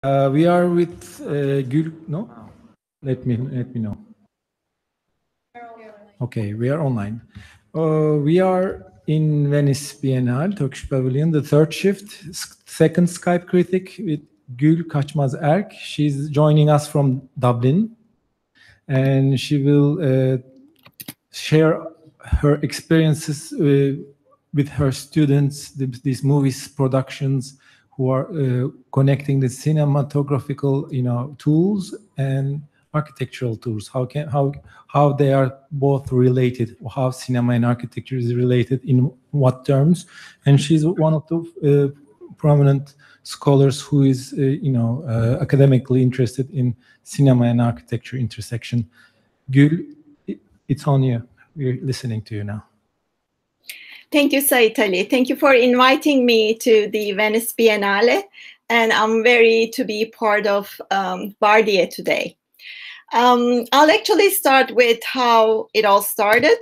We are with Gül. No, let me know. Okay, we are online. We are in Venice Biennale, Turkish Pavilion, the third shift, second Skype critic with Gül Kaçmaz Erk. She's joining us from Dublin, and she will share her experiences with her students, these movies productions, who are connecting the cinematographical, tools and architectural tools. How they are both related, how cinema and architecture is related, in what terms. And she's one of the prominent scholars who is, academically interested in cinema and architecture intersection. Gül, it's on you. We're listening to you now. Thank you, Said Ali. Thank you for inviting me to the Venice Biennale. And I'm very to be part of Vardiya today. I'll actually start with how it all started.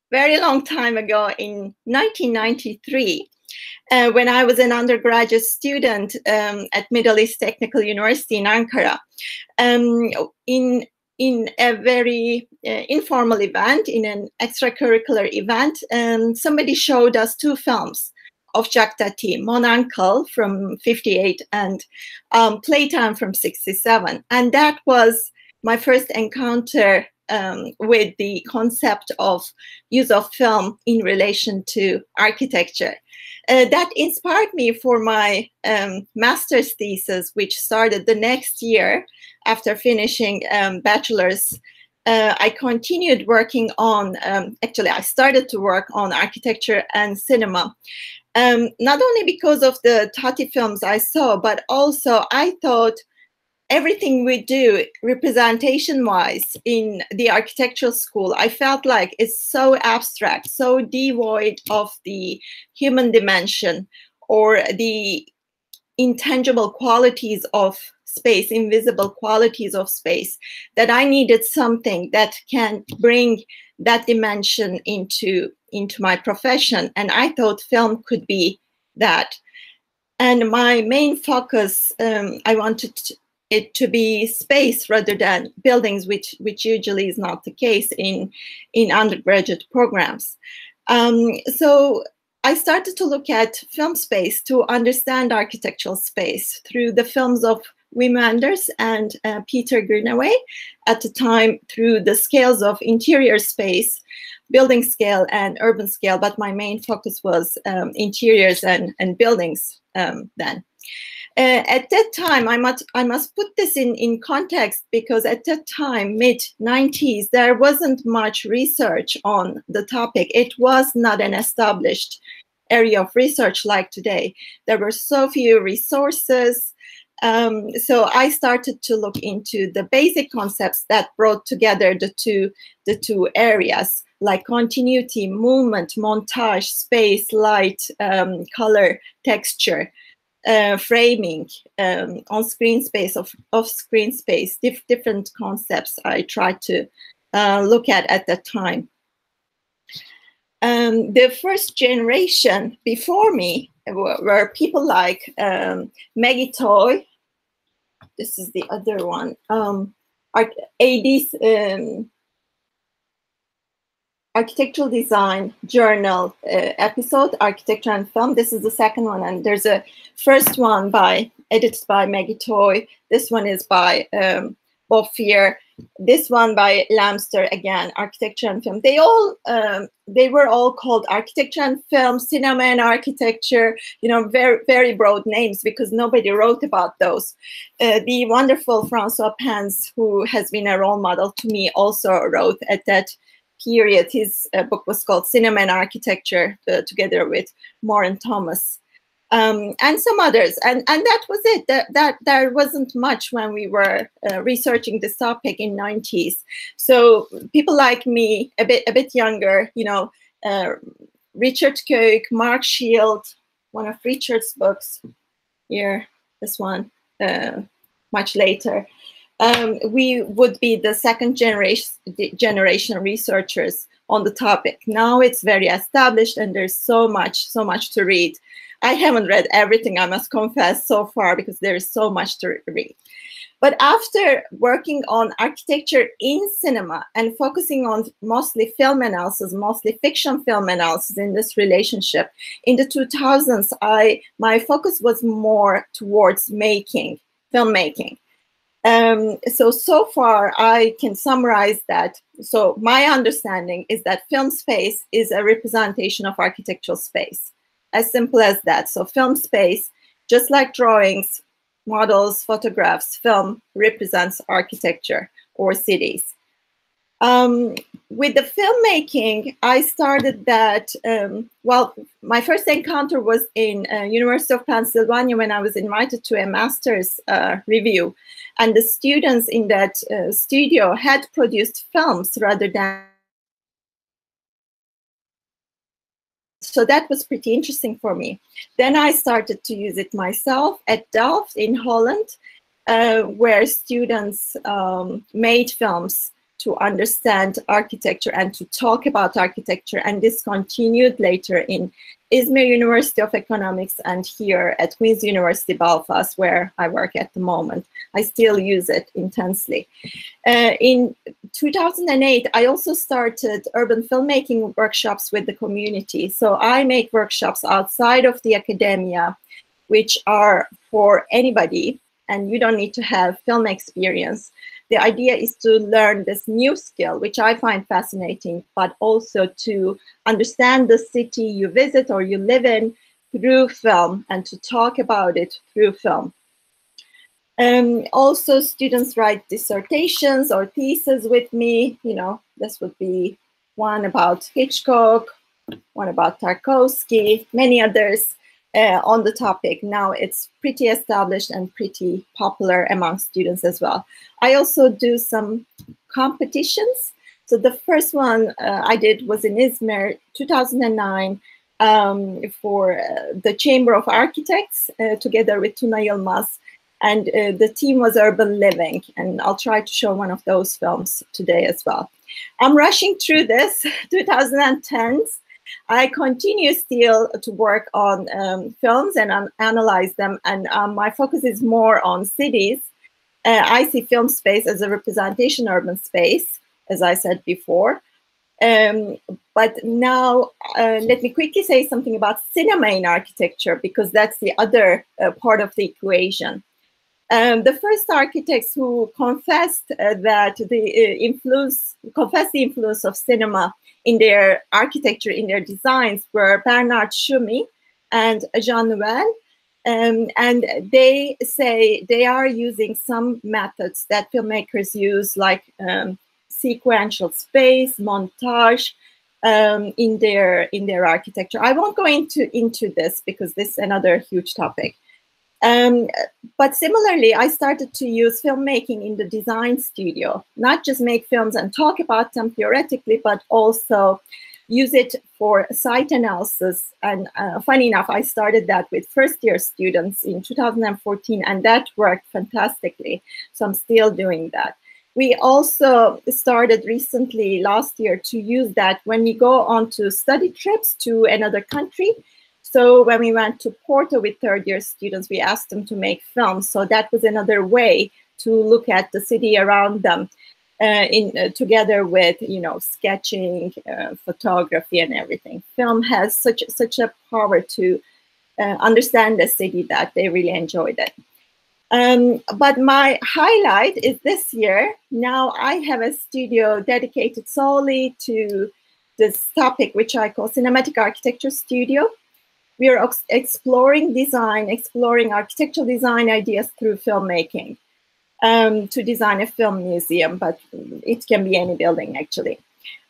Very long time ago in 1993, when I was an undergraduate student at Middle East Technical University in Ankara. In a very informal event, in an extracurricular event, somebody showed us two films of Jacques Tati, Mon Uncle from 58 and Playtime from 67. And that was my first encounter with the concept of use of film in relation to architecture. That inspired me for my master's thesis, which started the next year after finishing bachelor's. I continued working on, actually I started to work on architecture and cinema, not only because of the Tati films I saw, but also I thought everything we do representation-wise in the architectural school, I felt like it's so abstract, so devoid of the human dimension or the intangible qualities of space, invisible qualities of space, that I needed something that can bring that dimension into my profession. And I thought film could be that. And my main focus, I wanted it to be space rather than buildings, which usually is not the case in undergraduate programs. So I started to look at film space to understand architectural space through the films of Wim Wenders and Peter Greenaway, at the time through the scales of interior space, building scale and urban scale, but my main focus was interiors and buildings then. At that time, I must put this in context, because at that time, mid-90s, there wasn't much research on the topic. It was not an established area of research like today. There were so few resources. So I started to look into the basic concepts that brought together the two areas, like continuity, movement, montage, space, light, color, texture, framing, on-screen space, off-screen space, different concepts I tried to look at that time. The first generation before me were people like Maggie Toy. This is the other one. AD's Architectural Design Journal episode, Architecture and Film. This is the second one, and there's a first one edited by Maggie Toy. This one is by Bob Fear. This one by Lapse, again, Architecture and Film. They were all called Architecture and Film, Cinema and Architecture, very, very broad names, because nobody wrote about those. The wonderful François Pans, who has been a role model to me, also wrote at that period. His book was called Cinema and Architecture, together with Moore and Thomas. And some others, and that was it. That there wasn't much when we were researching this topic in 90s. So people like me, a bit younger, Richard Koch, Mark Shield, one of Richard's books here, this one, much later. We would be the second generation researchers on the topic. Now it's very established, and there's so much to read. I haven't read everything, I must confess, so far, because there is so much to read. But after working on architecture in cinema and focusing on mostly film analysis, mostly fiction film analysis in this relationship, in the 2000s, my focus was more towards filmmaking. So far, I can summarize that. So my understanding is that film space is a representation of architectural space. As simple as that. So film space, just like drawings, models, photographs, film represents architecture or cities. With the filmmaking, I started that, well, my first encounter was in University of Pennsylvania when I was invited to a master's review. And the students in that studio had produced films rather than. So that was pretty interesting for me. Then I started to use it myself at Delft in Holland, where students made films to understand architecture and to talk about architecture. And this continued later in Izmir University of Economics and here at Queen's University Belfast, where I work at the moment. I still use it intensely. In 2008, I also started urban filmmaking workshops with the community. So I make workshops outside of the academia, which are for anybody, and you don't need to have film experience. The idea is to learn this new skill, which I find fascinating, but also to understand the city you visit or you live in through film and to talk about it through film. Also, students write dissertations or theses with me. You know, this would be one about Hitchcock, one about Tarkovsky, many others on the topic. Now it's pretty established and pretty popular among students as well. I also do some competitions. So the first one I did was in Izmir, 2009, for the Chamber of Architects, together with Tuna Yilmaz. And the theme was urban living. And I'll try to show one of those films today as well. I'm rushing through this, 2010s. I continue still to work on films and analyze them. And my focus is more on cities. I see film space as a representation urban space, as I said before. But now, let me quickly say something about cinema in architecture, because that's the other part of the equation. The first architects who confessed the influence of cinema in their architecture, in their designs, were Bernard Tschumi and Jean Nouvel. And they say they are using some methods that filmmakers use, like sequential space, montage, in their architecture. I won't go into this because this is another huge topic. But similarly, I started to use filmmaking in the design studio, not just make films and talk about them theoretically, but also use it for site analysis. And funny enough, I started that with first-year students in 2014, and that worked fantastically. So I'm still doing that. We also started recently, last year, to use that when we go on to study trips to another country. So when we went to Porto with third-year students, we asked them to make films. So that was another way to look at the city around them, together with, you know, sketching, photography, and everything. Film has such a power to understand the city that they really enjoyed it. But my highlight is this year. Now I have a studio dedicated solely to this topic, which I call Cinematic Architecture Studio. We are exploring design, exploring architectural design ideas through filmmaking, to design a film museum, but it can be any building, actually.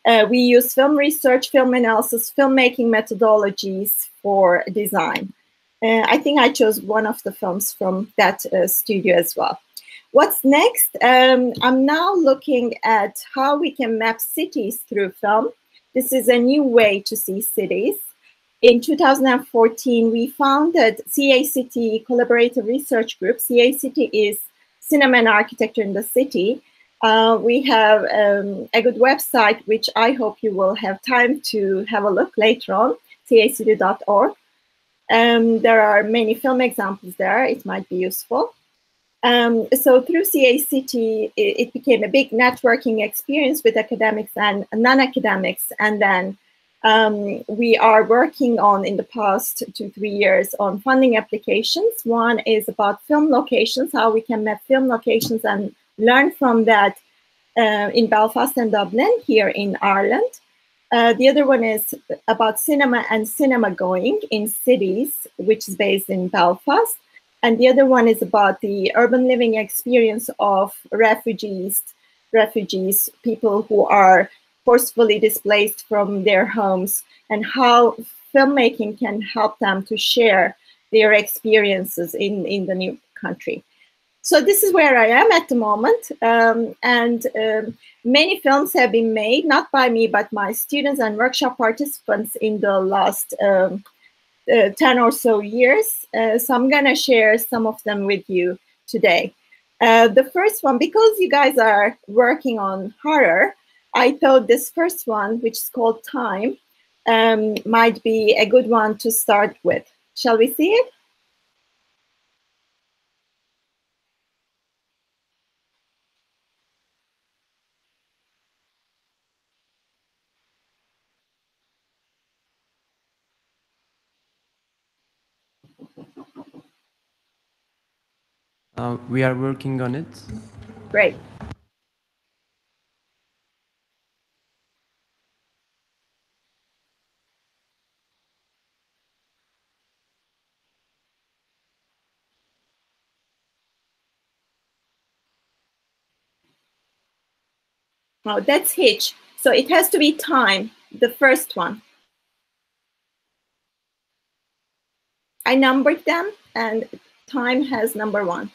We use film research, film analysis, filmmaking methodologies for design. I think I chose one of the films from that studio as well. What's next? I'm now looking at how we can map cities through film. This is a new way to see cities. In 2014, we founded CACT Collaborative Research Group. CACT is Cinema and Architecture in the City. We have a good website, which I hope you will have time to have a look later on, cact.org. There are many film examples there. It might be useful. So through CACT, it became a big networking experience with academics and non-academics. And then we are working on, in the past 2-3 years, on funding applications. One is about film locations, how we can map film locations and learn from that in Belfast and Dublin, here in Ireland. The other one is about cinema and cinema going in cities, which is based in Belfast. And the other one is about the urban living experience of refugees, people who are forcefully displaced from their homes, and how filmmaking can help them to share their experiences in the new country. So this is where I am at the moment. Many films have been made, not by me, but my students and workshop participants in the last 10 or so years. So I'm going to share some of them with you today. The first one, because you guys are working on horror, I thought this first one, which is called Time, might be a good one to start with. Shall we see it? We are working on it. Great. Oh, that's Hitch. So it has to be Time, the first one. I numbered them, and Time has number 1.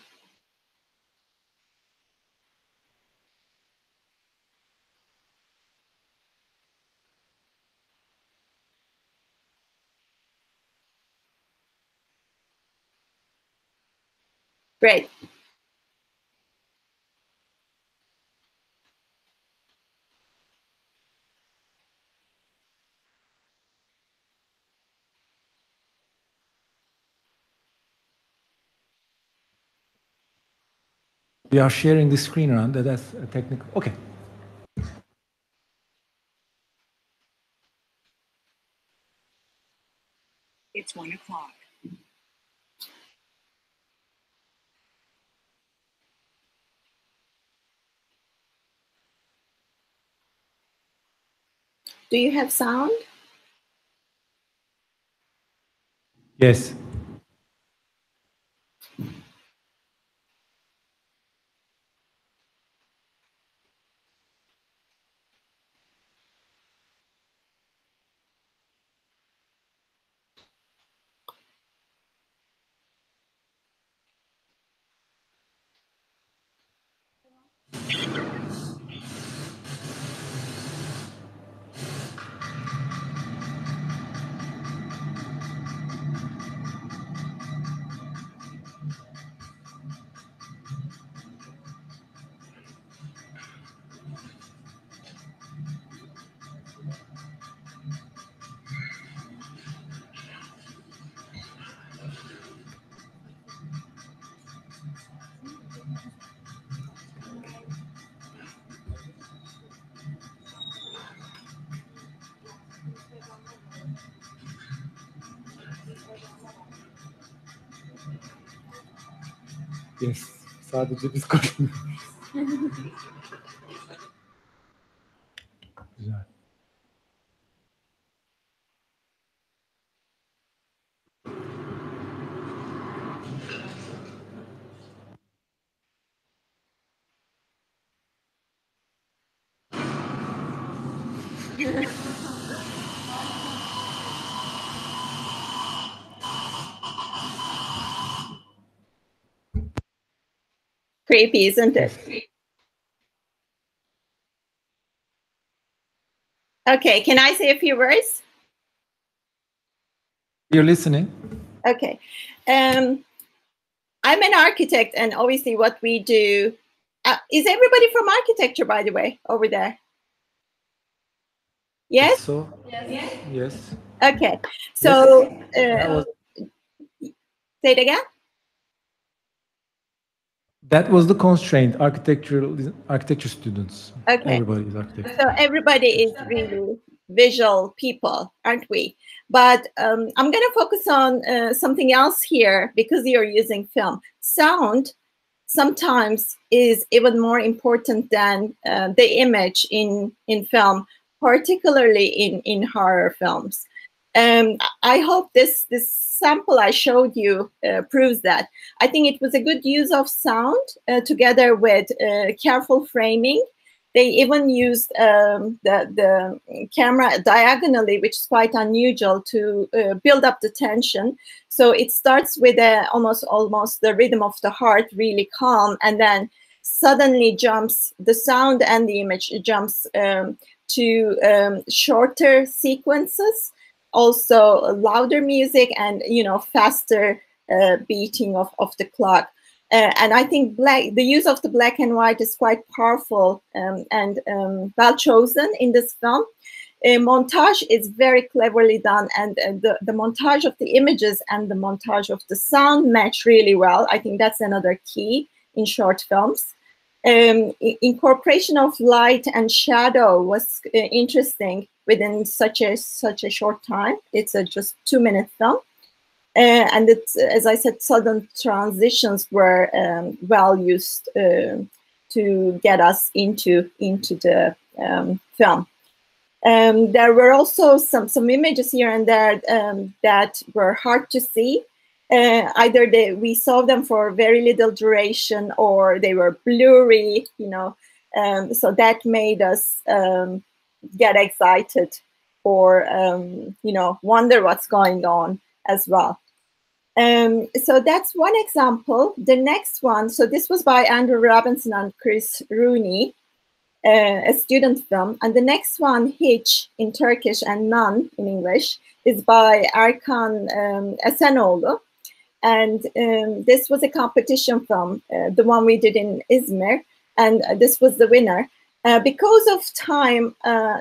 Great. We are sharing the screen around. That's a technical. Okay. It's 1 o'clock. Do you have sound? Yes. Yes. Sadece biz konuşuyoruz. Güzel. Creepy, isn't it? Okay, can I say a few words? You're listening? Okay. I'm an architect, and obviously what we do... is everybody from architecture, by the way, over there? Yes? So, yes. Okay. So Say it again. That was the constraint. Architecture students. Okay. Everybody is architecture. So everybody is really visual people, aren't we? But I'm going to focus on something else here because you're using film. Sound sometimes is even more important than the image in film, particularly in horror films. I hope this sample I showed you proves that. I think it was a good use of sound together with careful framing. They even used the camera diagonally, which is quite unusual, to build up the tension. So it starts with almost the rhythm of the heart, really calm, and then suddenly jumps, the sound and the image jumps to shorter sequences, also louder music, and faster beating of the clock. And I think the use of the black and white is quite powerful and well chosen in this film. Montage is very cleverly done, and the montage of the images and the montage of the sound match really well. I think that's another key in short films. Incorporation of light and shadow was interesting within such a short time. It's a just 2-minute film. And it's, as I said, sudden transitions were well used to get us into the film. There were also some images here and there that were hard to see. Either we saw them for very little duration, or they were blurry. So that made us get excited or wonder what's going on as well. So that's one example. The next one, so this was by Andrew Robinson and Chris Rooney, a student film. And the next one, Hiç in Turkish and None in English, is by Erkan Esenoğlu. And this was a competition film, the one we did in Izmir, and this was the winner. Because of time,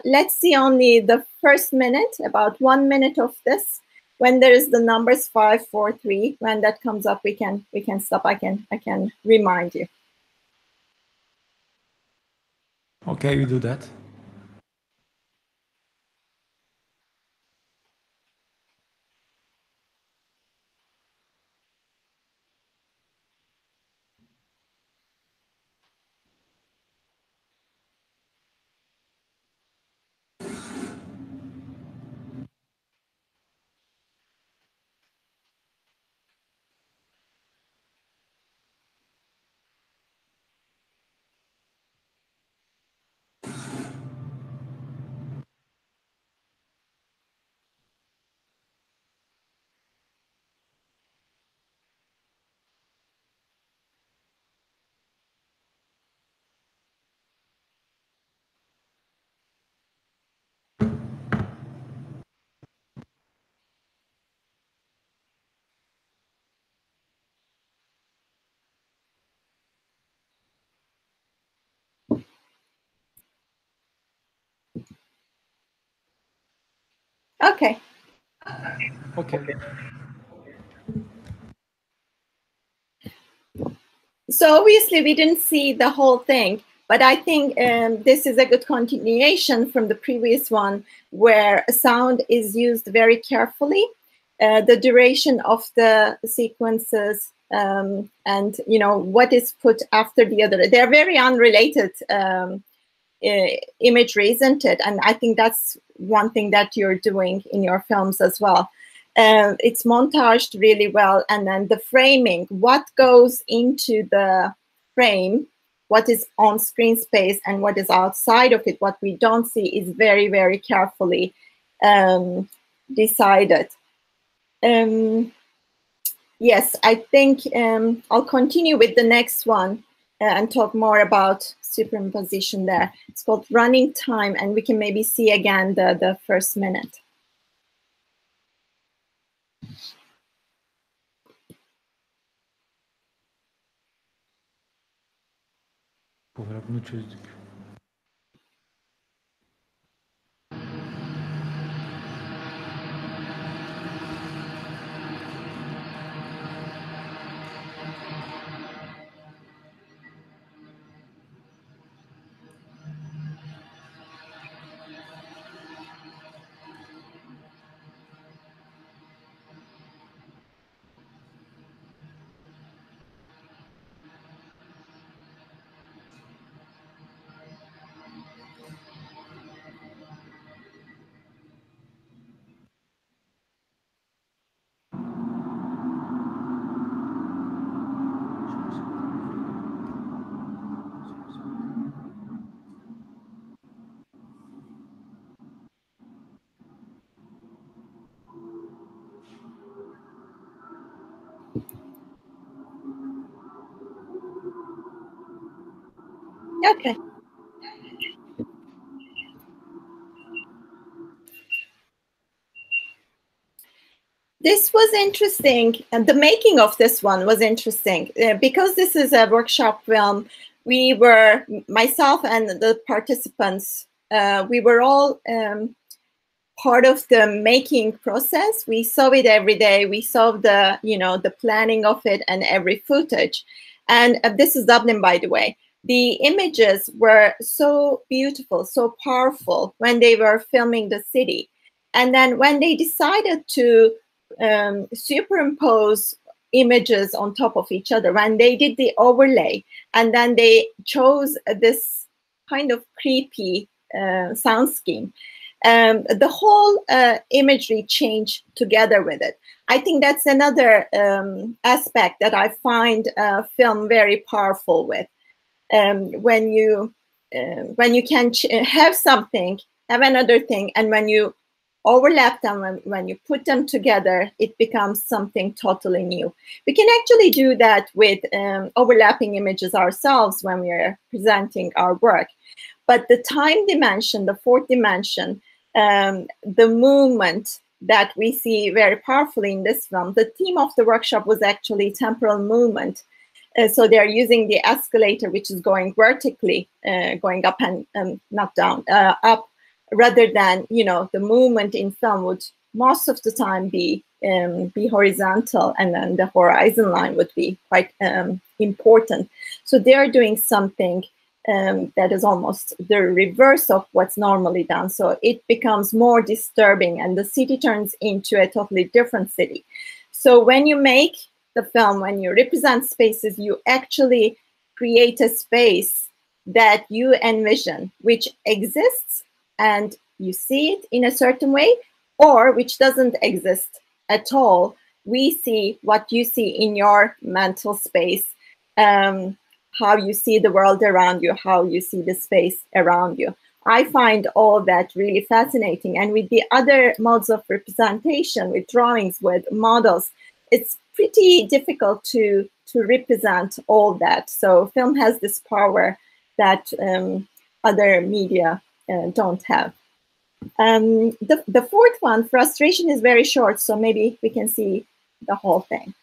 let's see only the first minute, about 1 minute of this. When there is the numbers 5, 4, 3, when that comes up, we can stop. I can remind you. Okay, we do that. Okay. Okay. So obviously we didn't see the whole thing, but I think this is a good continuation from the previous one, where sound is used very carefully. The duration of the sequences and what is put after the other. They're very unrelated imagery, isn't it? And I think that's one thing that you're doing in your films as well. It's montaged really well, and then the framing, what goes into the frame, what is on screen space and what is outside of it, what we don't see, is very, very carefully decided. Yes, I think I'll continue with the next one and talk more about superimposition there. It's called Running Time, and we can maybe see again the first minute. Bunu çözdük. Okay. This was interesting, and the making of this one was interesting because this is a workshop film. We were, myself and the participants, we were all part of the making process. We saw it every day. We saw the, the planning of it and every footage. And this is Dublin, by the way. The images were so beautiful, so powerful when they were filming the city. And then when they decided to superimpose images on top of each other, when they did the overlay, and then they chose this kind of creepy sound scheme, the whole imagery changed together with it. I think that's another aspect that I find film very powerful with. When you can have something, have another thing, and when you overlap them, when you put them together, it becomes something totally new. We can actually do that with overlapping images ourselves when we are presenting our work. But the time dimension, the fourth dimension, the movement that we see very powerfully in this film, the theme of the workshop was actually temporal movement. So they're using the escalator, which is going vertically, going up and not down, up, rather than, the movement in film would most of the time be horizontal, and then the horizon line would be quite important. So they're doing something that is almost the reverse of what's normally done. So it becomes more disturbing, and the city turns into a totally different city. So when you make the film, when you represent spaces, you actually create a space that you envision, which exists and you see it in a certain way, or which doesn't exist at all. We see what you see in your mental space, how you see the world around you, how you see the space around you. I find all that really fascinating. And with the other modes of representation, with drawings, with models, it's pretty difficult to represent all that. So film has this power that other media don't have. The fourth one, frustration, is very short, so maybe we can see the whole thing.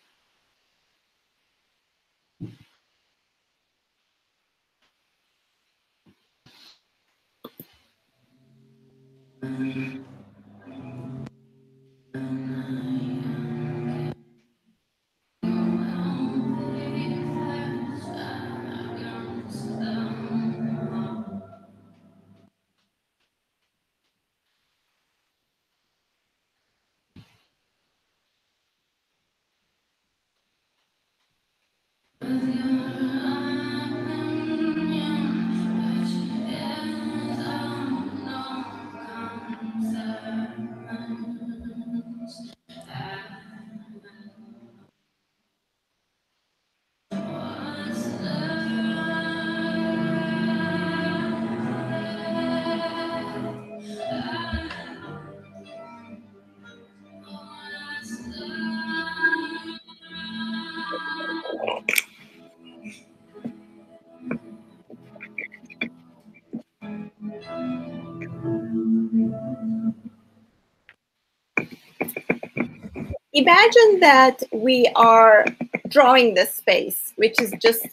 Imagine that we are drawing this space, which is just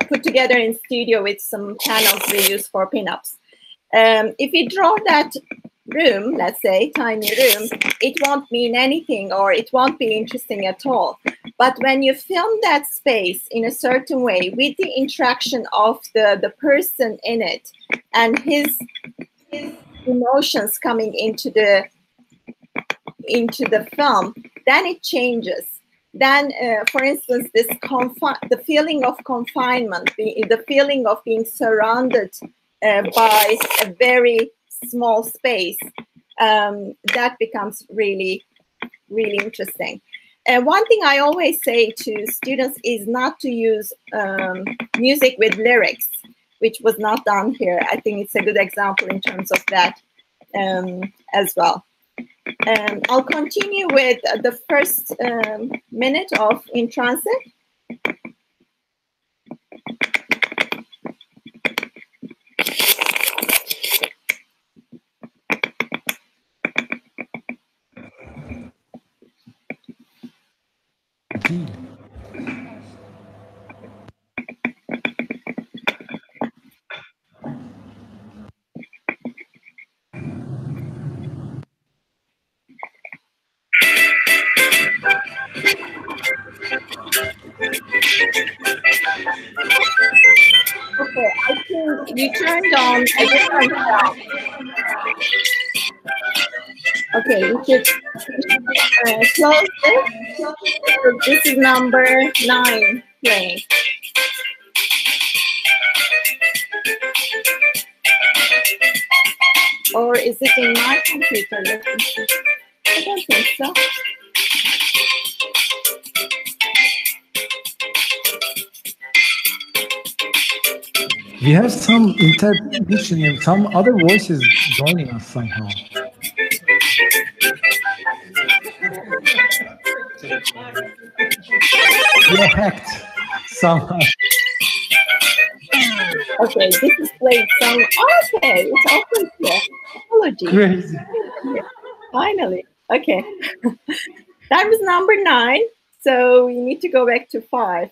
put together in studio with some panels we use for pinups. If we draw that room, let's say, tiny room, it won't mean anything, or it won't be interesting at all. But when you film that space in a certain way, with the interaction of the person in it and his emotions coming into the film, then it changes. Then, for instance, the feeling of confinement, the feeling of being surrounded by a very small space, that becomes really, really interesting. One thing I always say to students is not to use music with lyrics, which was not done here. I think it's a good example in terms of that as well. I'll continue with the first minute of In Transit. you turned on a different film. Okay, we should close this. So this is number 9 playing. Or is it in my computer? Let me see. I don't think so. We have some intermission, some other voices joining us somehow. We are hacked somehow. Okay, this is played some. Okay, it's open here. Apologies. Crazy. Finally. Okay. That was number 9. So we need to go back to 5.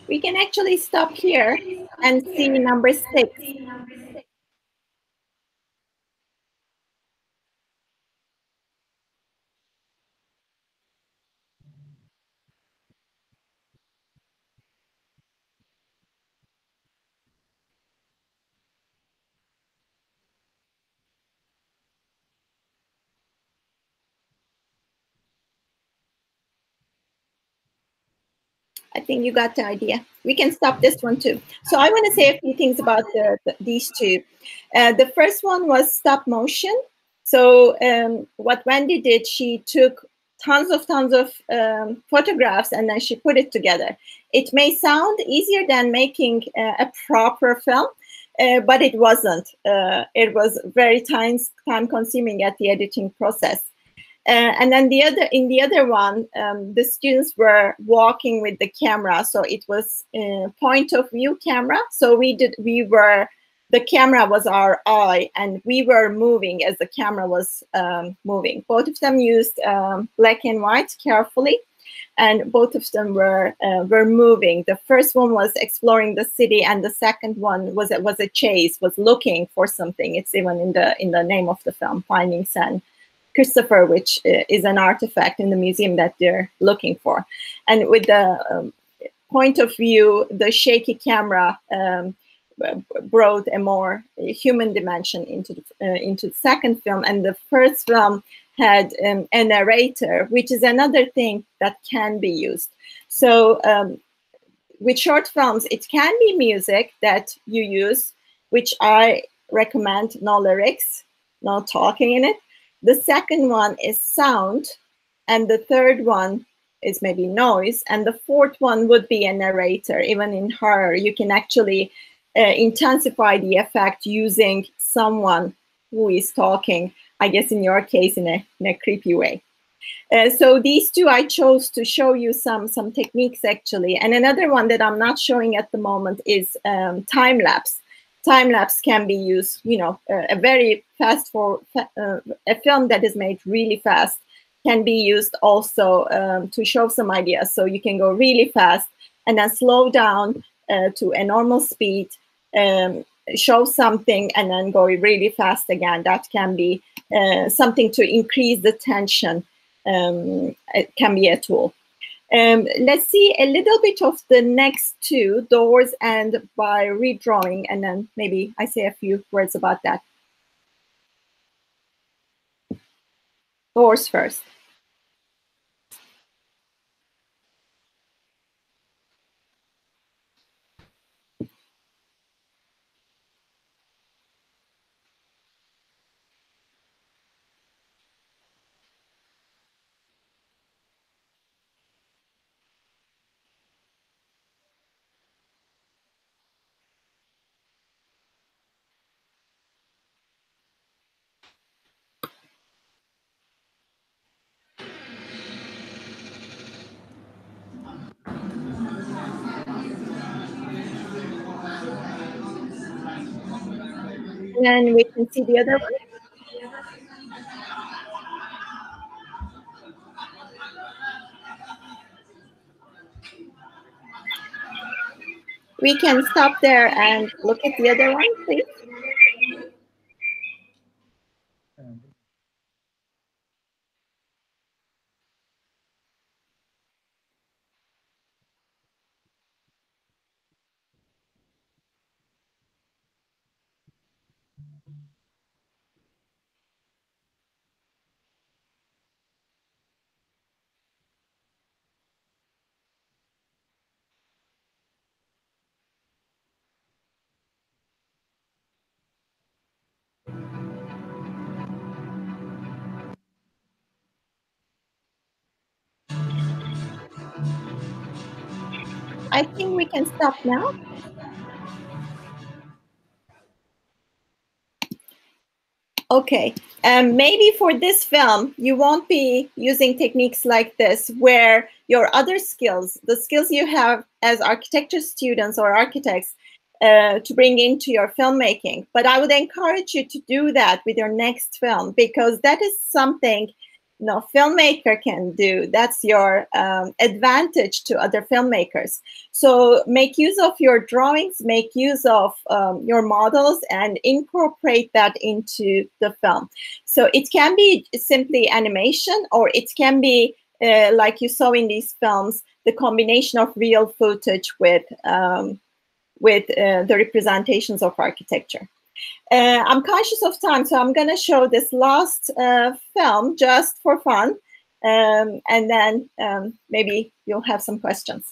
We can actually stop here and see number 6. I think you got the idea. We can stop this one too. So I want to say a few things about these two. The first one was stop motion. So what Wendy did, she took tons of photographs and then she put it together. It may sound easier than making a proper film, but it wasn't. It was very time consuming at the editing process. And then in the other one, the students were walking with the camera, so it was point of view camera. So the camera was our eye, and we were moving as the camera was moving. Both of them used black and white carefully, and both of them were moving. The first one was exploring the city, and the second one was a chase, was looking for something. It's even in the name of the film, Finding San Christopher, which is an artifact in the museum that they're looking for. And with the point of view, the shaky camera brought a more human dimension into the second film. And the first film had a narrator, which is another thing that can be used. So with short films, it can be music that you use, which I recommend no lyrics, no talking in it. The second one is sound, and the third one is maybe noise, and the fourth one would be a narrator. Even in horror, you can actually intensify the effect using someone who is talking, I guess in your case, in a creepy way. So these two I chose to show you some techniques actually. And another one that I'm not showing at the moment is time lapse. Time lapse can be used, a very fast a film that is made really fast can be used also to show some ideas. So you can go really fast and then slow down to a normal speed, show something, and then go really fast again. That can be something to increase the tension. It can be a tool. Let's see a little bit of the next two, doors and by redrawing, and then maybe I say a few words about that. Doors first. And we can see the other one. We can stop there and look at the other one, please. I think we can stop now. Okay, maybe for this film, you won't be using techniques like this, where your other skills, the skills you have as architecture students or architects, to bring into your filmmaking. But I would encourage you to do that with your next film, because that is something no filmmaker can do. That's your advantage to other filmmakers. So make use of your drawings, make use of your models, and incorporate that into the film. So it can be simply animation, or it can be like you saw in these films, the combination of real footage with the representations of architecture. I'm conscious of time, so I'm going to show this last film just for fun, and then maybe you'll have some questions.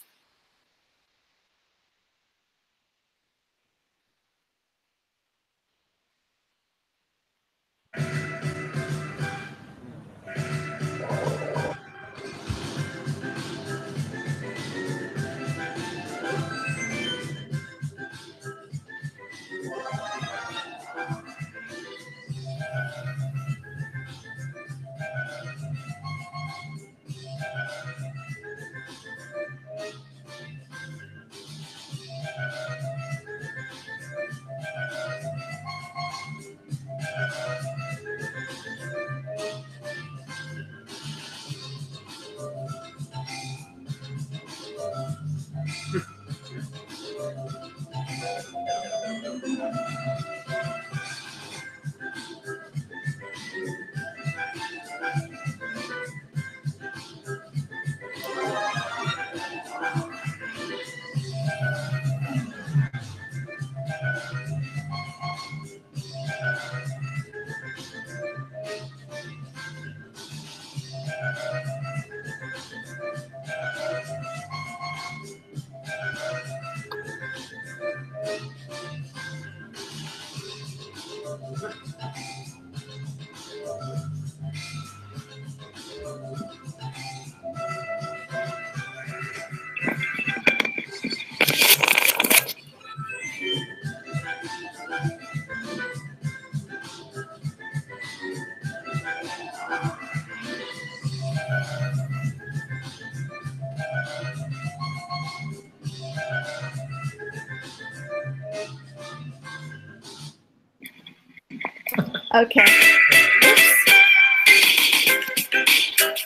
Okay. Oops.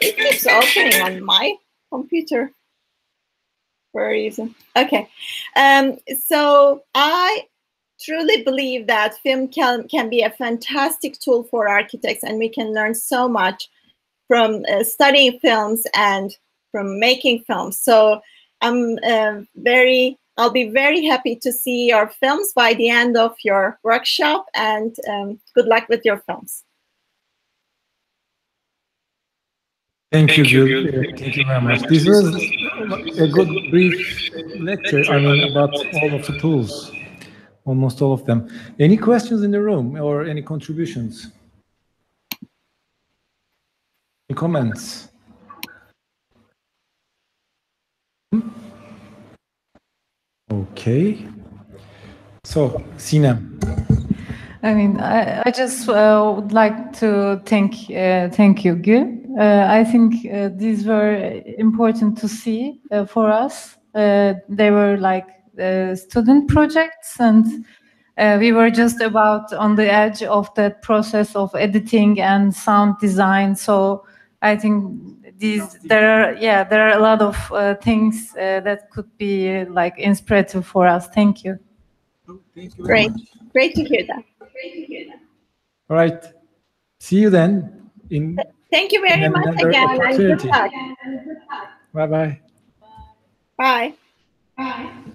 It keeps opening on my computer for a reason. Okay. So I truly believe that film can be a fantastic tool for architects, and we can learn so much from studying films and from making films. So I'll be very happy to see your films by the end of your workshop, and good luck with your films. Thank you, Gül. Thank you very much. This was a good brief lecture, I mean, about all of the tools, almost all of them. Any questions in the room or any contributions? Any comments? Okay. So, Sinem. I mean, I just would like to thank you, Gül. I think these were important to see for us. They were like student projects, and We were just about on the edge of that process of editing and sound design. So I think there are a lot of things that could be like inspirative for us. Thank you. Thank you very much. Great to hear that. All right. See you then in Thank you very much another again, and good opportunity. luck. Bye-bye. Bye. Bye.